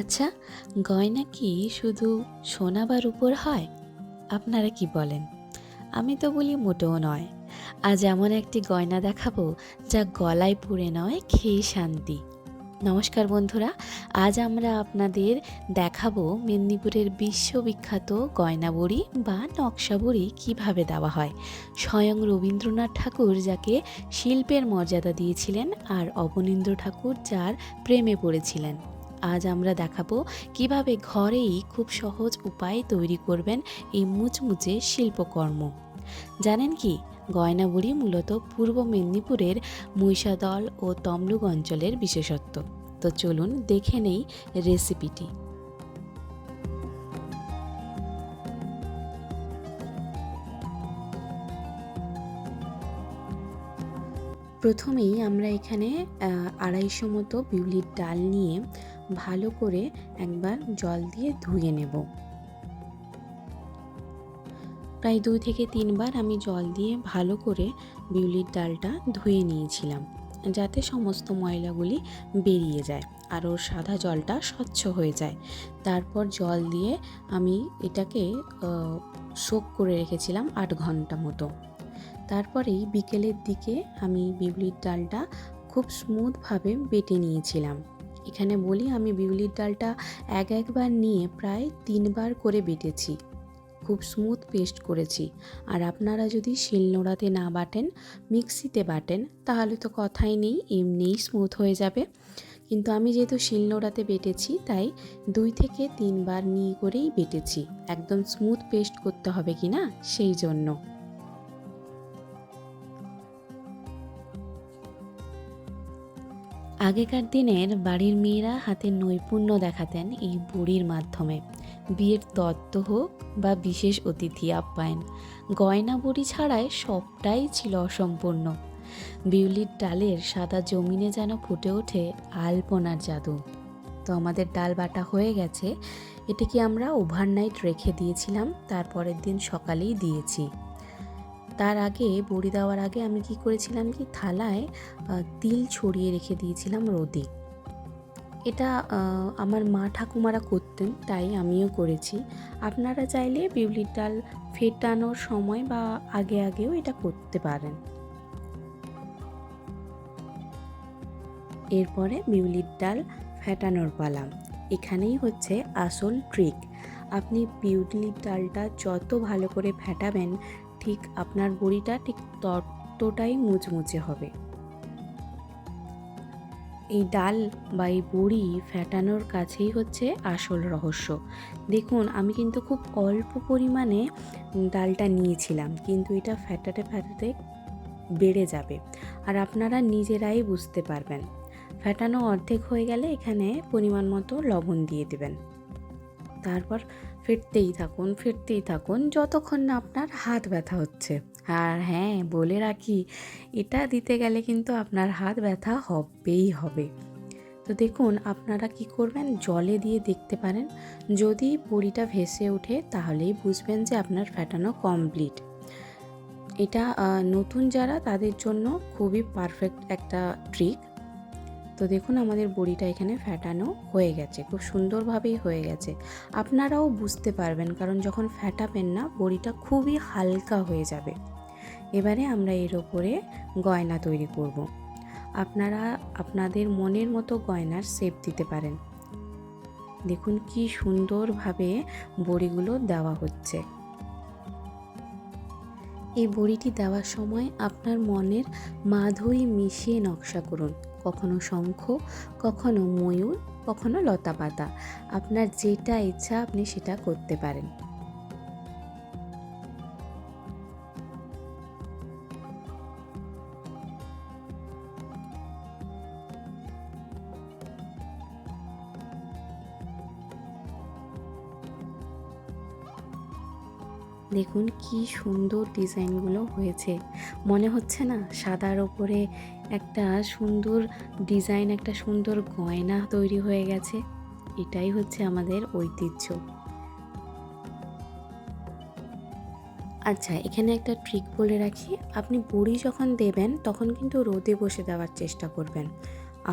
আচ্ছা, গয়না কি শুধু সোনা বা রূপোর হয়? আপনারা কি বলেন? আমি তো বলি মোটেও নয়। আজ এমন একটি গয়না দেখাবো যা গলায় পরে নয়, খেয়ে শান্তি। নমস্কার বন্ধুরা, আজ আমরা আপনাদের দেখাবো মেদিনীপুরের বিশ্ববিখ্যাত গয়নাবড়ি বা নকশাবড়ি কিভাবে দেওয়া হয়। স্বয়ং রবীন্দ্রনাথ ঠাকুর যাকে শিল্পের মর্যাদা দিয়েছিলেন আর অবনীন্দ্র ঠাকুর যার প্রেমে পড়েছিলেন। আজ আমরা দেখাবো কিভাবে ঘরেই খুব সহজ উপায়ে তৈরি করবেন এই মুচমুচে শিল্পকর্ম। জানেন কি, গয়নাবড়ি মূলত পূর্ব মেদিনীপুরের মহিষাদল ও তমলুক অঞ্চলের বিশেষত্ব। তো চলুন দেখে নেই রেসিপিটি। প্রথমেই আমরা এখানে 250 মতো বিউলির ডাল নিয়ে ভালো করে একবার জল দিয়ে ধুয়ে নেব। প্রায় 2 থেকে 3 বার আমি জল দিয়ে ভালো করে বিউলির ডালটা ধুয়ে নিয়েছিলাম, যাতে সমস্ত ময়লাগুলি বেরিয়ে যায় আর ওর সাদা জলটা স্বচ্ছ হয়ে যায়। তারপর জল দিয়ে আমি এটাকে সোক করে রেখেছিলাম 8 ঘন্টা মতো। তারপরেই বিকেলের দিকে আমি বিউলির ডালটা খুব স্মুথভাবে বেটে নিয়েছিলাম। এখানে বলি, আমি বিউলির ডালটা একবার নিয়ে প্রায় 3 বার করে বেটেছি, খুব স্মুথ পেস্ট করেছি। আর আপনারা যদি শিলনোড়াতে না বাটেন, মিক্সিতে বাটেন, তাহলে তো কথাই নেই, এমনিই স্মুথ হয়ে যাবে। কিন্তু আমি যেহেতু শিলনোড়াতে বেটেছি, তাই 2 থেকে 3 বার নিয়ে করেই বেটেছি, একদম স্মুথ পেস্ট করতে হবে কিনা সেই জন্য। আগেকার দিনের বাড়ির মেয়েরা হাতের নৈপুণ্য দেখাতেন এই বড়ির মাধ্যমে। বিয়ের তত্ত্ব হোক বা বিশেষ অতিথি আপ্যায়ন, গয়না বড়ি ছাড়াই সবটাই ছিল অসম্পূর্ণ। বিউলির ডালের সাদা জমিনে যেন ফুটে ওঠে আলপনার জাদু। তো আমাদের ডাল বাটা হয়ে গেছে। এটাকে আমরা ওভারনাইট রেখে দিয়েছিলাম, তারপরের দিন সকালেই দিয়েছি। তার আগে বড়ি দেওয়ার আগে আমি কি করেছিলাম, কি থালায় তিল ছড়িয়ে রেখে দিয়েছিলাম রোদে। এটা আমার মা ঠাকুমারা করতেন, তাই আমিও করেছি। আপনারা চাইলে বিউলির ডাল ফেটানোর সময় বা আগেও এটা করতে পারেন। এরপরে বিউলির ডাল ফেটানোর পালা। এখানেই হচ্ছে আসল ট্রিক। আপনি বিউলির ডালটা যত ভালো করে ফেটাবেন, ঠিক আপনার বড়িটা ঠিক ততটাই মুচমুচে হবে। এই ডাল বা এই বড়ি ফেটানোর কাছেই হচ্ছে আসল রহস্য। দেখুন, আমি কিন্তু খুব অল্প পরিমাণে ডালটা নিয়েছিলাম, কিন্তু এটা ফেটাতে ফেটাতে বেড়ে যাবে আর আপনারা নিজেরাই বুঝতে পারবেন। ফেটানো অর্ধেক হয়ে গেলে এখানে পরিমাণ মতো লবণ দিয়ে দেবেন। তারপর ফেটতেই থাকুন যতক্ষণ না আপনার হাত ব্যথা হচ্ছে। আর হ্যাঁ, বলে রাখি, এটা দিতে গেলে কিন্তু আপনার হাত ব্যথা হবেই হবে। তো দেখুন, আপনারা কি করবেন, জলে দিয়ে দেখতে পারেন। যদি বড়িটা ভেসে ওঠে তাহলেই বুঝবেন যে আপনার ফেটানো কমপ্লিট। এটা নতুন যারা, তাদের জন্য খুবই পারফেক্ট একটা ট্রিক। তো দেখুন, আমাদের বড়িটা এখানে ফেটানো হয়ে গেছে, খুব সুন্দরভাবেই হয়ে গেছে। আপনারাও বুঝতে পারবেন, কারণ যখন ফেটাবেন না, বড়িটা খুবই হালকা হয়ে যাবে। এবারে আমরা এর ওপরে গয়না তৈরি করব। আপনারা আপনাদের মনের মতো গয়নার শেপ দিতে পারেন। দেখুন কি সুন্দরভাবে বড়িগুলো দেওয়া হচ্ছে। এই বড়িটি দেওয়ার সময় আপনার মনের মাধুরী মিশিয়ে নকশা করুন। কখনো শঙ্খ, কখনো ময়ূর, কখনো লতাপাতা। আপনার যেটা ইচ্ছা আপনি সেটা করতে পারেন। দেখুন কি সুন্দর ডিজাইনগুলো হয়েছে। মনে হচ্ছে না সাদার ওপরে একটা সুন্দর ডিজাইন, একটা সুন্দর গয়না তৈরি হয়ে গেছে? এটাই হচ্ছে আমাদের ঐতিহ্য। আচ্ছা, এখানে একটা ট্রিক বলে রাখি। আপনি বড়ি যখন দেবেন তখন কিন্তু রোদে বসে দেওয়ার চেষ্টা করবেন।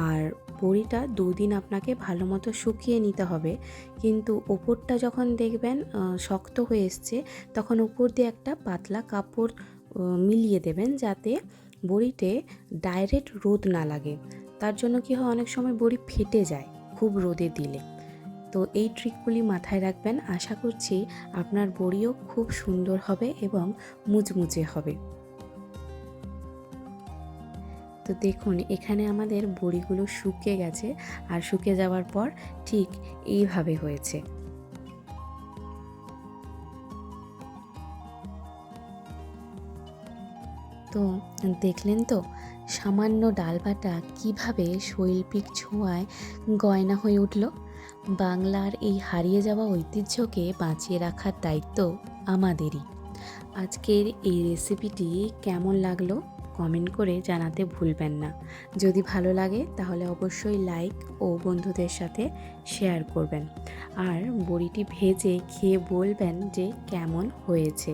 আর বড়িটা 2 দিন আপনাকে ভালো মতো শুকিয়ে নিতে হবে, কিন্তু ওপরটা যখন দেখবেন শক্ত হয়ে এসছে, তখন উপর দিয়ে একটা পাতলা কাপড় মিলিয়ে দেবেন, যাতে বড়িতে ডাইরেক্ট রোদ না লাগে। তার জন্য কি হয়, অনেক সময় বড়ি ফেটে যায় খুব রোদে দিলে। তো এই ট্রিকগুলি মাথায় রাখবেন। আশা করছি আপনার বড়িও খুব সুন্দর হবে এবং মুচমুচে হবে। তো দেখুন, এখানে আমাদের বড়িগুলো শুকিয়ে গেছে, আর শুকিয়ে যাওয়ার পর ঠিক এইভাবে হয়েছে। তো দেখলেন তো, সামান্য ডাল বাটা কীভাবে শৈল্পিক ছোঁয়ায় গয়না হয়ে উঠল। বাংলার এই হারিয়ে যাওয়া ঐতিহ্যকে বাঁচিয়ে রাখার দায়িত্ব আমাদেরই। আজকের এই রেসিপিটি কেমন লাগলো কমেন্ট করে জানাতে ভুলবেন না। যদি ভালো লাগে তাহলে অবশ্যই লাইক ও বন্ধুদের সাথে শেয়ার করবেন। আর বড়িটি ভেজে খেয়ে বলবেন যে কেমন হয়েছে।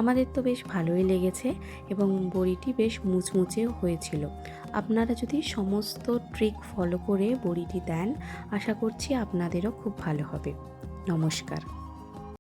আমাদের তো বেশ ভালোই লেগেছে এবং বড়িটি বেশ মুচমুচেও হয়েছিল। আপনারা যদি সমস্ত ট্রিক ফলো করে বড়িটি দেন, আশা করছি আপনাদেরও খুব ভালো হবে। নমস্কার।